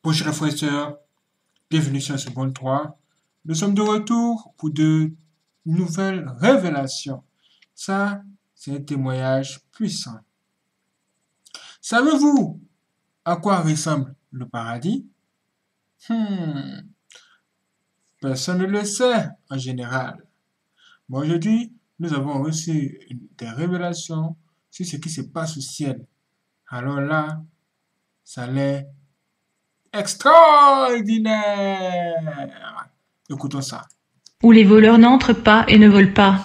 Bonjour frères et sœurs, bienvenue sur Seconde 3. Nous sommes de retour pour de nouvelles révélations. Ça, c'est un témoignage puissant. Savez-vous à quoi ressemble le paradis? Personne ne le sait en général. Mais aujourd'hui, nous avons reçu des révélations sur ce qui se passe au ciel. Alors là, ça l'est extraordinaire. Écoutons ça. Où les voleurs n'entrent pas et ne volent pas.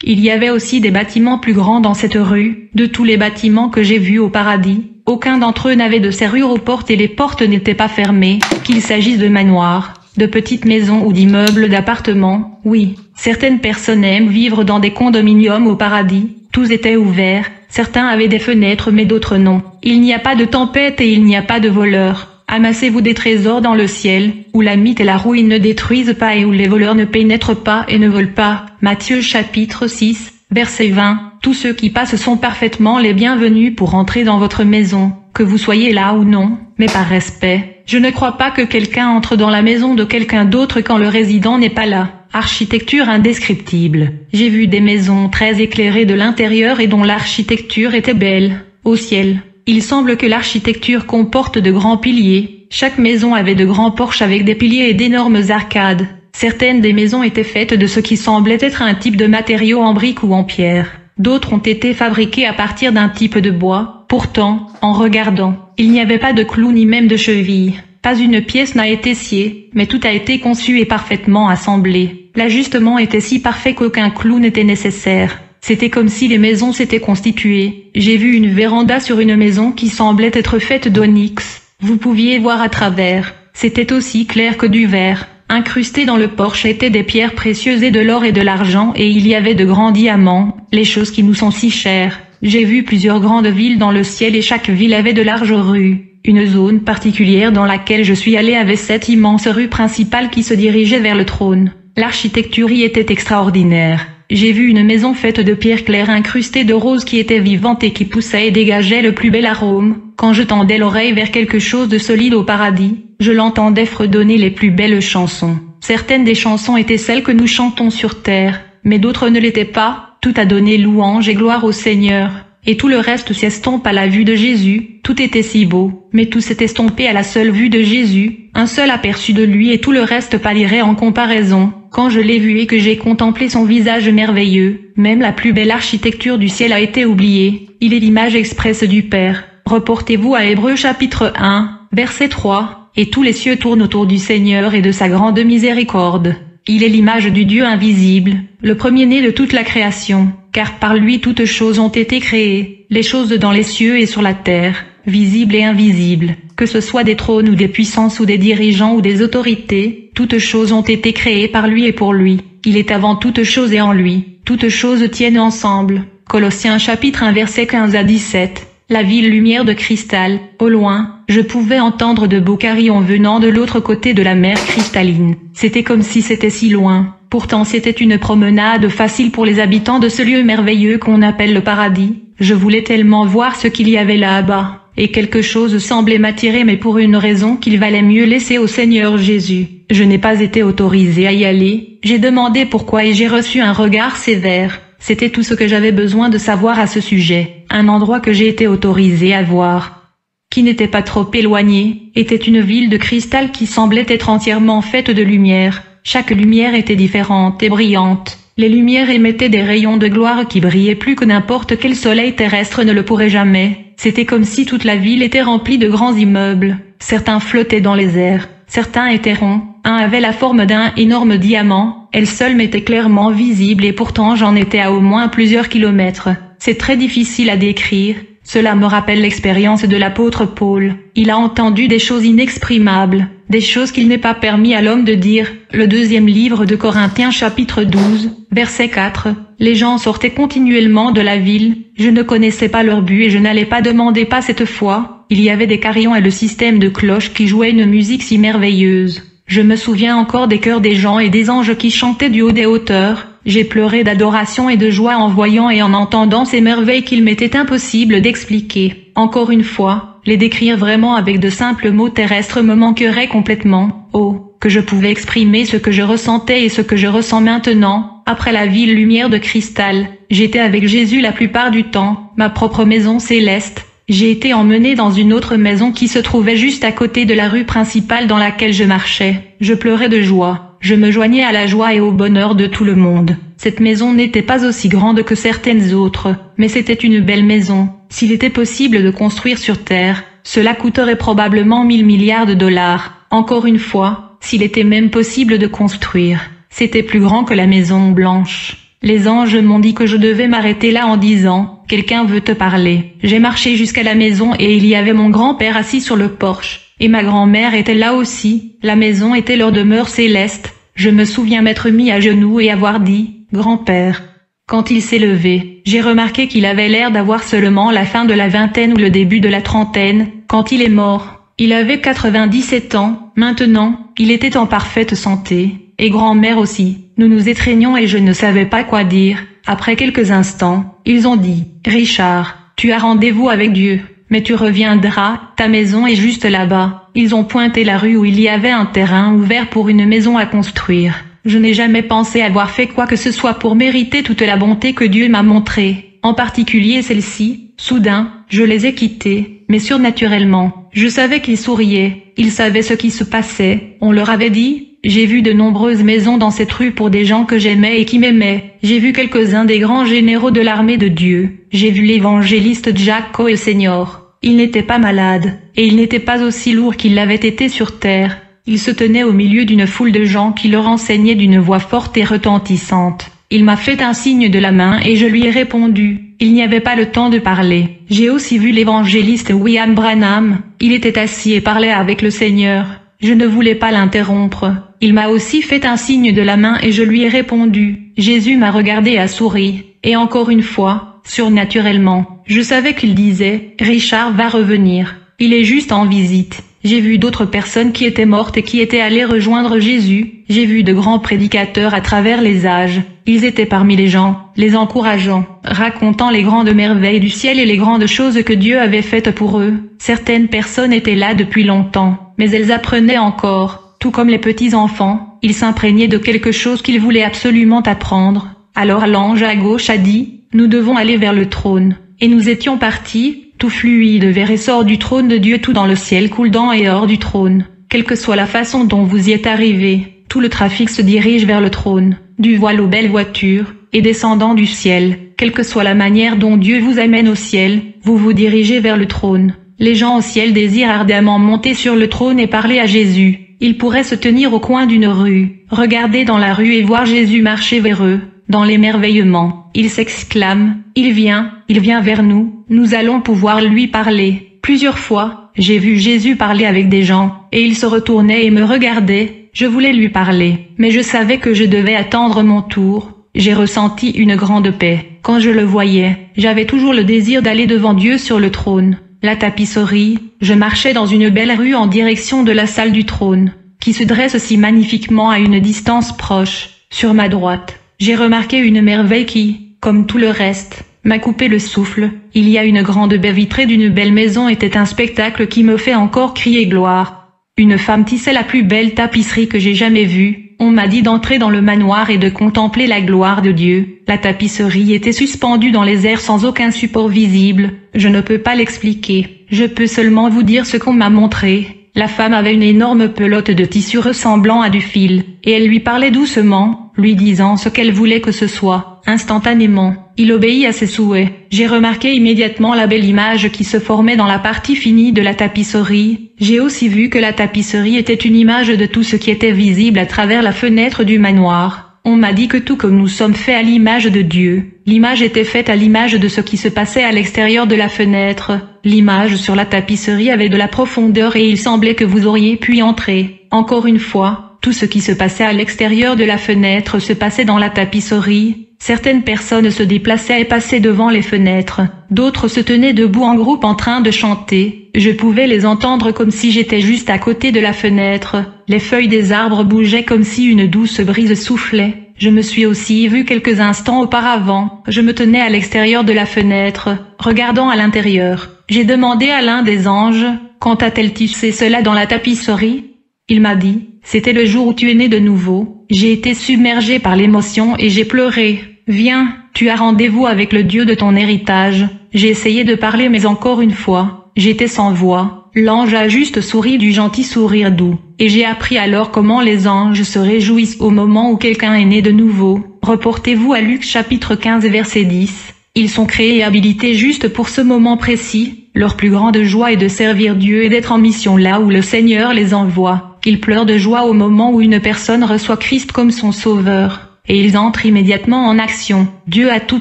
Il y avait aussi des bâtiments plus grands dans cette rue. De tous les bâtiments que j'ai vus au paradis, aucun d'entre eux n'avait de serrure aux portes et les portes n'étaient pas fermées, qu'il s'agisse de manoirs, de petites maisons ou d'immeubles d'appartements. Oui, certaines personnes aiment vivre dans des condominiums au paradis. Tous étaient ouverts, certains avaient des fenêtres mais d'autres non. Il n'y a pas de tempête et il n'y a pas de voleurs. Amassez-vous des trésors dans le ciel, où la mythe et la ruine ne détruisent pas et où les voleurs ne pénètrent pas et ne volent pas. Matthieu chapitre 6, verset 20. Tous ceux qui passent sont parfaitement les bienvenus pour entrer dans votre maison, que vous soyez là ou non, mais par respect. Je ne crois pas que quelqu'un entre dans la maison de quelqu'un d'autre quand le résident n'est pas là. Architecture indescriptible. J'ai vu des maisons très éclairées de l'intérieur et dont l'architecture était belle. Au ciel, il semble que l'architecture comporte de grands piliers. Chaque maison avait de grands porches avec des piliers et d'énormes arcades. Certaines des maisons étaient faites de ce qui semblait être un type de matériau en briques ou en pierre. D'autres ont été fabriquées à partir d'un type de bois. Pourtant, en regardant, il n'y avait pas de clous ni même de chevilles. Pas une pièce n'a été sciée, mais tout a été conçu et parfaitement assemblé. L'ajustement était si parfait qu'aucun clou n'était nécessaire. C'était comme si les maisons s'étaient constituées. J'ai vu une véranda sur une maison qui semblait être faite d'onyx. Vous pouviez voir à travers. C'était aussi clair que du verre. Incrustés dans le porche étaient des pierres précieuses et de l'or et de l'argent et il y avait de grands diamants, les choses qui nous sont si chères. J'ai vu plusieurs grandes villes dans le ciel et chaque ville avait de larges rues. Une zone particulière dans laquelle je suis allé avait cette immense rue principale qui se dirigeait vers le trône. L'architecture y était extraordinaire. J'ai vu une maison faite de pierres claires incrustées de roses qui était vivante et qui poussait et dégageait le plus bel arôme. Quand je tendais l'oreille vers quelque chose de solide au paradis, je l'entendais fredonner les plus belles chansons. Certaines des chansons étaient celles que nous chantons sur terre, mais d'autres ne l'étaient pas. Tout a donné louange et gloire au Seigneur. Et tout le reste s'estompe à la vue de Jésus. Tout était si beau, mais tout s'est estompé à la seule vue de Jésus. Un seul aperçu de lui et tout le reste pâlirait en comparaison. Quand je l'ai vu et que j'ai contemplé son visage merveilleux, même la plus belle architecture du ciel a été oubliée. Il est l'image expresse du Père. Reportez-vous à Hébreux chapitre 1, verset 3. Et tous les cieux tournent autour du Seigneur et de sa grande miséricorde. Il est l'image du Dieu invisible, le premier-né de toute la création, car par lui toutes choses ont été créées, les choses dans les cieux et sur la terre, visibles et invisibles, que ce soit des trônes ou des puissances ou des dirigeants ou des autorités, toutes choses ont été créées par lui et pour lui. Il est avant toutes choses et en lui, toutes choses tiennent ensemble. Colossiens chapitre 1 verset 15 à 17. La ville lumière de cristal, au loin, je pouvais entendre de beaux carillons venant de l'autre côté de la mer cristalline. C'était comme si c'était si loin. Pourtant c'était une promenade facile pour les habitants de ce lieu merveilleux qu'on appelle le paradis. Je voulais tellement voir ce qu'il y avait là-bas. Et quelque chose semblait m'attirer mais pour une raison qu'il valait mieux laisser au Seigneur Jésus. Je n'ai pas été autorisée à y aller. J'ai demandé pourquoi et j'ai reçu un regard sévère. C'était tout ce que j'avais besoin de savoir à ce sujet. Un endroit que j'ai été autorisée à voir, qui n'était pas trop éloigné, était une ville de cristal qui semblait être entièrement faite de lumière. Chaque lumière était différente et brillante. Les lumières émettaient des rayons de gloire qui brillaient plus que n'importe quel soleil terrestre ne le pourrait jamais. C'était comme si toute la ville était remplie de grands immeubles. Certains flottaient dans les airs, certains étaient ronds, un avait la forme d'un énorme diamant, elle seule m'était clairement visible et pourtant j'en étais à au moins plusieurs kilomètres. C'est très difficile à décrire. Cela me rappelle l'expérience de l'apôtre Paul. Il a entendu des choses inexprimables, des choses qu'il n'est pas permis à l'homme de dire. Le deuxième livre de Corinthiens chapitre 12, verset 4. Les gens sortaient continuellement de la ville. Je ne connaissais pas leur but et je n'allais pas demander pas cette fois. Il y avait des carillons et le système de cloches qui jouaient une musique si merveilleuse. Je me souviens encore des chœurs des gens et des anges qui chantaient du haut des hauteurs. J'ai pleuré d'adoration et de joie en voyant et en entendant ces merveilles qu'il m'était impossible d'expliquer. Encore une fois, Les décrire vraiment avec de simples mots terrestres me manquerait complètement. Oh, que je pouvais exprimer ce que je ressentais et ce que je ressens maintenant, après la ville lumière de cristal. J'étais avec Jésus la plupart du temps, ma propre maison céleste. J'ai été emmenée dans une autre maison qui se trouvait juste à côté de la rue principale dans laquelle je marchais. Je pleurais de joie. Je me joignais à la joie et au bonheur de tout le monde. Cette maison n'était pas aussi grande que certaines autres, mais c'était une belle maison. S'il était possible de construire sur Terre, cela coûterait probablement 1000 milliards de dollars. Encore une fois, s'il était même possible de construire, c'était plus grand que la Maison Blanche. Les anges m'ont dit que je devais m'arrêter là en disant « Quelqu'un veut te parler ». J'ai marché jusqu'à la maison et il y avait mon grand-père assis sur le porche. Et ma grand-mère était là aussi. La maison était leur demeure céleste. Je me souviens m'être mis à genoux et avoir dit « Grand-père ». Quand il s'est levé, j'ai remarqué qu'il avait l'air d'avoir seulement la fin de la vingtaine ou le début de la trentaine, quand il est mort. Il avait 97 ans, maintenant, il était en parfaite santé, et grand-mère aussi. Nous nous étreignions et je ne savais pas quoi dire. Après quelques instants, ils ont dit « Richard, tu as rendez-vous avec Dieu, mais tu reviendras, ta maison est juste là-bas ». Ils ont pointé la rue où il y avait un terrain ouvert pour une maison à construire. Je n'ai jamais pensé avoir fait quoi que ce soit pour mériter toute la bonté que Dieu m'a montrée, en particulier celle-ci. Soudain, je les ai quittés, mais surnaturellement. Je savais qu'ils souriaient, ils savaient ce qui se passait, on leur avait dit. J'ai vu de nombreuses maisons dans cette rue pour des gens que j'aimais et qui m'aimaient. J'ai vu quelques-uns des grands généraux de l'armée de Dieu. J'ai vu l'évangéliste Jack Coe Senior. Il n'était pas malade, et il n'était pas aussi lourd qu'il l'avait été sur terre. Il se tenait au milieu d'une foule de gens qui leur enseignaient d'une voix forte et retentissante. Il m'a fait un signe de la main et je lui ai répondu. Il n'y avait pas le temps de parler. J'ai aussi vu l'évangéliste William Branham. Il était assis et parlait avec le Seigneur. Je ne voulais pas l'interrompre. Il m'a aussi fait un signe de la main et je lui ai répondu. Jésus m'a regardé et a souri. Et encore une fois, surnaturellement, je savais qu'il disait « Richard va revenir. Il est juste en visite ». J'ai vu d'autres personnes qui étaient mortes et qui étaient allées rejoindre Jésus. J'ai vu de grands prédicateurs à travers les âges. Ils étaient parmi les gens, les encourageant, racontant les grandes merveilles du ciel et les grandes choses que Dieu avait faites pour eux. Certaines personnes étaient là depuis longtemps, mais elles apprenaient encore. Tout comme les petits enfants, ils s'imprégnaient de quelque chose qu'ils voulaient absolument apprendre. Alors l'ange à gauche a dit, « Nous devons aller vers le trône. » Et nous étions partis. Tout fluide vers et sort du trône de Dieu, tout dans le ciel coule dans et hors du trône. Quelle que soit la façon dont vous y êtes arrivé, tout le trafic se dirige vers le trône, du voile aux belles voitures, et descendant du ciel. Quelle que soit la manière dont Dieu vous amène au ciel, vous vous dirigez vers le trône. Les gens au ciel désirent ardemment monter sur le trône et parler à Jésus. Ils pourraient se tenir au coin d'une rue, regarder dans la rue et voir Jésus marcher vers eux. Dans l'émerveillement, ils s'exclament, « Il vient vers nous, nous allons pouvoir lui parler. » Plusieurs fois, j'ai vu Jésus parler avec des gens, et il se retournait et me regardait. Je voulais lui parler, mais je savais que je devais attendre mon tour. J'ai ressenti une grande paix. Quand je le voyais, j'avais toujours le désir d'aller devant Dieu sur le trône. La tapisserie, je marchais dans une belle rue en direction de la salle du trône, qui se dresse si magnifiquement à une distance proche, sur ma droite. J'ai remarqué une merveille qui, comme tout le reste, m'a coupé le souffle. Il y a une grande baie vitrée d'une belle maison était un spectacle qui me fait encore crier gloire. Une femme tissait la plus belle tapisserie que j'ai jamais vue. On m'a dit d'entrer dans le manoir et de contempler la gloire de Dieu. La tapisserie était suspendue dans les airs sans aucun support visible. Je ne peux pas l'expliquer. Je peux seulement vous dire ce qu'on m'a montré. La femme avait une énorme pelote de tissu ressemblant à du fil, et elle lui parlait doucement, lui disant ce qu'elle voulait que ce soit. Instantanément, il obéit à ses souhaits. J'ai remarqué immédiatement la belle image qui se formait dans la partie finie de la tapisserie. J'ai aussi vu que la tapisserie était une image de tout ce qui était visible à travers la fenêtre du manoir. On m'a dit que tout comme nous sommes faits à l'image de Dieu, l'image était faite à l'image de ce qui se passait à l'extérieur de la fenêtre. L'image sur la tapisserie avait de la profondeur et il semblait que vous auriez pu y entrer. Encore une fois, tout ce qui se passait à l'extérieur de la fenêtre se passait dans la tapisserie. Certaines personnes se déplaçaient et passaient devant les fenêtres. D'autres se tenaient debout en groupe en train de chanter. Je pouvais les entendre comme si j'étais juste à côté de la fenêtre. Les feuilles des arbres bougeaient comme si une douce brise soufflait. Je me suis aussi vu quelques instants auparavant. Je me tenais à l'extérieur de la fenêtre, regardant à l'intérieur. J'ai demandé à l'un des anges, quand a-t-elle tissé cela dans la tapisserie? Il m'a dit, c'était le jour où tu es né de nouveau. J'ai été submergé par l'émotion et j'ai pleuré. Viens, tu as rendez-vous avec le Dieu de ton héritage. J'ai essayé de parler mais encore une fois, j'étais sans voix. L'ange a juste souri du gentil sourire doux. Et j'ai appris alors comment les anges se réjouissent au moment où quelqu'un est né de nouveau. Reportez-vous à Luc chapitre 15 verset 10. Ils sont créés et habilités juste pour ce moment précis. Leur plus grande joie est de servir Dieu et d'être en mission là où le Seigneur les envoie. Ils pleurent de joie au moment où une personne reçoit Christ comme son sauveur. Et ils entrent immédiatement en action. Dieu a tout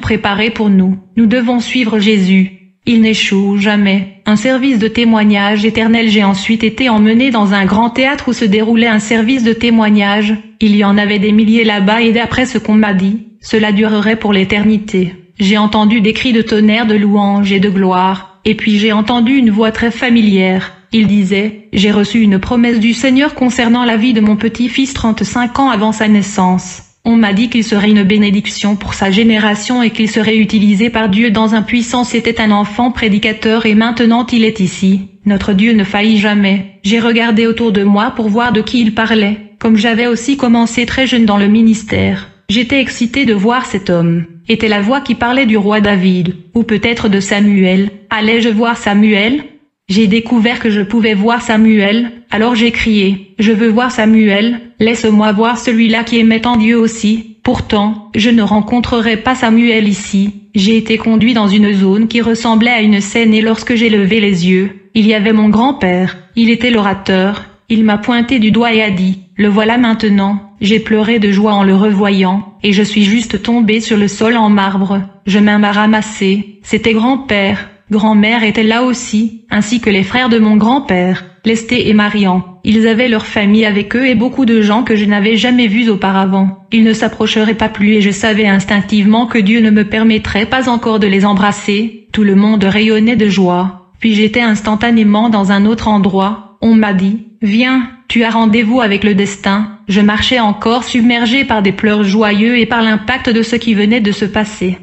préparé pour nous. Nous devons suivre Jésus. Il n'échoue jamais. Un service de témoignage éternel. J'ai ensuite été emmené dans un grand théâtre où se déroulait un service de témoignage. Il y en avait des milliers là-bas et d'après ce qu'on m'a dit, cela durerait pour l'éternité. J'ai entendu des cris de tonnerre, de louange et de gloire. Et puis j'ai entendu une voix très familière. Il disait, j'ai reçu une promesse du Seigneur concernant la vie de mon petit-fils 35 ans avant sa naissance. On m'a dit qu'il serait une bénédiction pour sa génération et qu'il serait utilisé par Dieu dans un puissant. C'était un enfant prédicateur et maintenant il est ici. Notre Dieu ne faillit jamais. J'ai regardé autour de moi pour voir de qui il parlait. Comme j'avais aussi commencé très jeune dans le ministère, j'étais excitée de voir cet homme. Était la voix qui parlait du roi David, ou peut-être de Samuel. Allais-je voir Samuel? J'ai découvert que je pouvais voir Samuel, alors j'ai crié, je veux voir Samuel, laisse-moi voir celui-là qui aimait tant Dieu aussi. Pourtant, je ne rencontrerai pas Samuel ici. J'ai été conduit dans une zone qui ressemblait à une scène et lorsque j'ai levé les yeux, il y avait mon grand-père, il était l'orateur. Il m'a pointé du doigt et a dit, le voilà maintenant. J'ai pleuré de joie en le revoyant, et je suis juste tombé sur le sol en marbre. Je m'en m'a ramassé. C'était grand-père. Grand-mère était là aussi, ainsi que les frères de mon grand-père, Lesté et Marian. Ils avaient leur famille avec eux et beaucoup de gens que je n'avais jamais vus auparavant. Ils ne s'approcheraient pas plus et je savais instinctivement que Dieu ne me permettrait pas encore de les embrasser. Tout le monde rayonnait de joie. Puis j'étais instantanément dans un autre endroit. On m'a dit, viens, tu as rendez-vous avec le destin. Je marchais encore submergé par des pleurs joyeux et par l'impact de ce qui venait de se passer.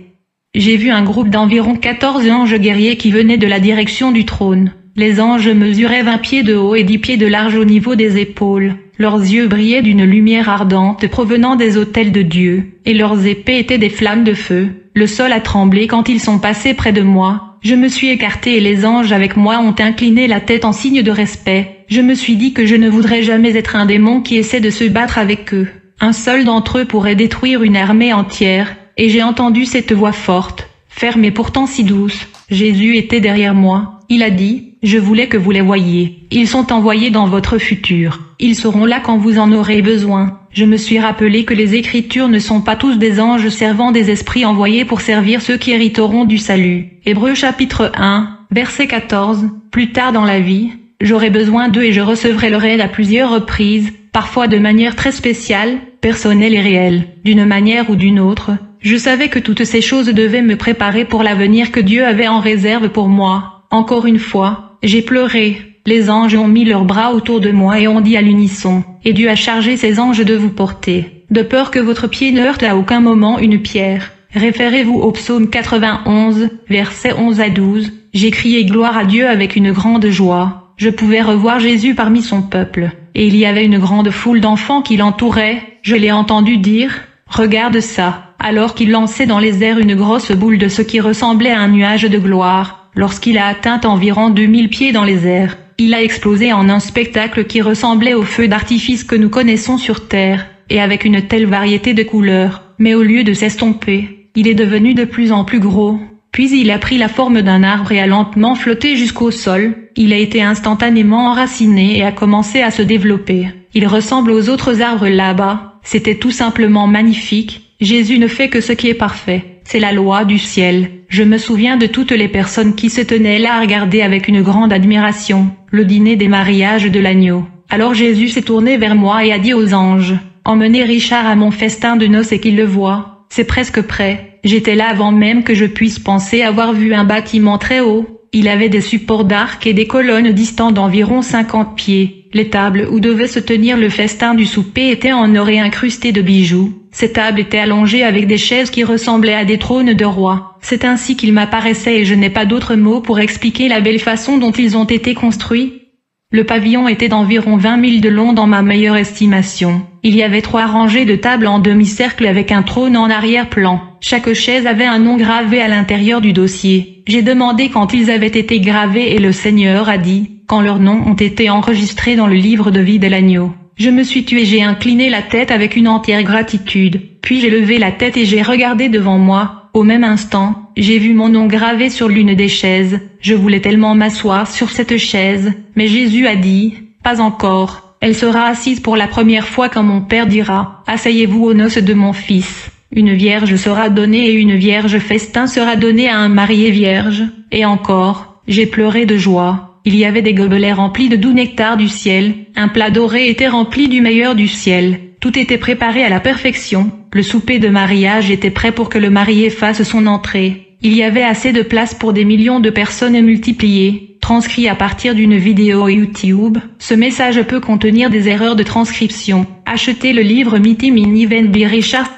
J'ai vu un groupe d'environ 14 anges guerriers qui venaient de la direction du trône. Les anges mesuraient 20 pieds de haut et 10 pieds de large au niveau des épaules. Leurs yeux brillaient d'une lumière ardente provenant des autels de Dieu, et leurs épées étaient des flammes de feu. Le sol a tremblé quand ils sont passés près de moi. Je me suis écarté et les anges avec moi ont incliné la tête en signe de respect. Je me suis dit que je ne voudrais jamais être un démon qui essaie de se battre avec eux. Un seul d'entre eux pourrait détruire une armée entière. Et j'ai entendu cette voix forte, ferme et pourtant si douce. Jésus était derrière moi. Il a dit, je voulais que vous les voyiez. Ils sont envoyés dans votre futur. Ils seront là quand vous en aurez besoin. Je me suis rappelé que les Écritures ne sont pas tous des anges servant des esprits envoyés pour servir ceux qui hériteront du salut. Hébreux chapitre 1, verset 14. Plus tard dans la vie, j'aurai besoin d'eux et je recevrai leur aide à plusieurs reprises, parfois de manière très spéciale, personnelle et réelle, d'une manière ou d'une autre. Je savais que toutes ces choses devaient me préparer pour l'avenir que Dieu avait en réserve pour moi. Encore une fois, j'ai pleuré. Les anges ont mis leurs bras autour de moi et ont dit à l'unisson, et Dieu a chargé ses anges de vous porter, de peur que votre pied ne heurte à aucun moment une pierre. Référez-vous au psaume 91, versets 11 à 12. J'ai crié gloire à Dieu avec une grande joie. Je pouvais revoir Jésus parmi son peuple, et il y avait une grande foule d'enfants qui l'entouraient. Je l'ai entendu dire, regarde ça. Alors qu'il lançait dans les airs une grosse boule de ce qui ressemblait à un nuage de gloire. Lorsqu'il a atteint environ 2000 pieds dans les airs, il a explosé en un spectacle qui ressemblait au feu d'artifice que nous connaissons sur Terre, et avec une telle variété de couleurs. Mais au lieu de s'estomper, il est devenu de plus en plus gros. Puis il a pris la forme d'un arbre et a lentement flotté jusqu'au sol. Il a été instantanément enraciné et a commencé à se développer. Il ressemble aux autres arbres là-bas. C'était tout simplement magnifique. Jésus ne fait que ce qui est parfait. C'est la loi du ciel. Je me souviens de toutes les personnes qui se tenaient là à regarder avec une grande admiration le dîner des mariages de l'agneau. Alors Jésus s'est tourné vers moi et a dit aux anges, emmenez Richard à mon festin de noces et qu'il le voie. C'est presque prêt. J'étais là avant même que je puisse penser avoir vu un bâtiment très haut. Il avait des supports d'arc et des colonnes distantes d'environ 50 pieds. Les tables où devait se tenir le festin du souper étaient en or et incrustées de bijoux. Ces tables étaient allongées avec des chaises qui ressemblaient à des trônes de rois. C'est ainsi qu'ils m'apparaissaient et je n'ai pas d'autres mots pour expliquer la belle façon dont ils ont été construits. Le pavillon était d'environ 20 000 de long dans ma meilleure estimation. Il y avait 3 rangées de tables en demi-cercle avec un trône en arrière-plan. Chaque chaise avait un nom gravé à l'intérieur du dossier. J'ai demandé quand ils avaient été gravés et le Seigneur a dit, quand leurs noms ont été enregistrés dans le livre de vie de l'agneau. Je me suis tué, j'ai incliné la tête avec une entière gratitude. Puis j'ai levé la tête et j'ai regardé devant moi. Au même instant, j'ai vu mon nom gravé sur l'une des chaises. Je voulais tellement m'asseoir sur cette chaise, mais Jésus a dit, pas encore. Elle sera assise pour la première fois quand mon Père dira, asseyez-vous aux noces de mon fils. Une vierge sera donnée et une vierge festin sera donné à un marié vierge. Et encore, j'ai pleuré de joie. Il y avait des gobelets remplis de doux nectar du ciel, un plat doré était rempli du meilleur du ciel. Tout était préparé à la perfection, le souper de mariage était prêt pour que le marié fasse son entrée. Il y avait assez de place pour des millions de personnes multipliées. Transcrit à partir d'une vidéo YouTube, ce message peut contenir des erreurs de transcription. Achetez le livre Meeting in Heaven by Richard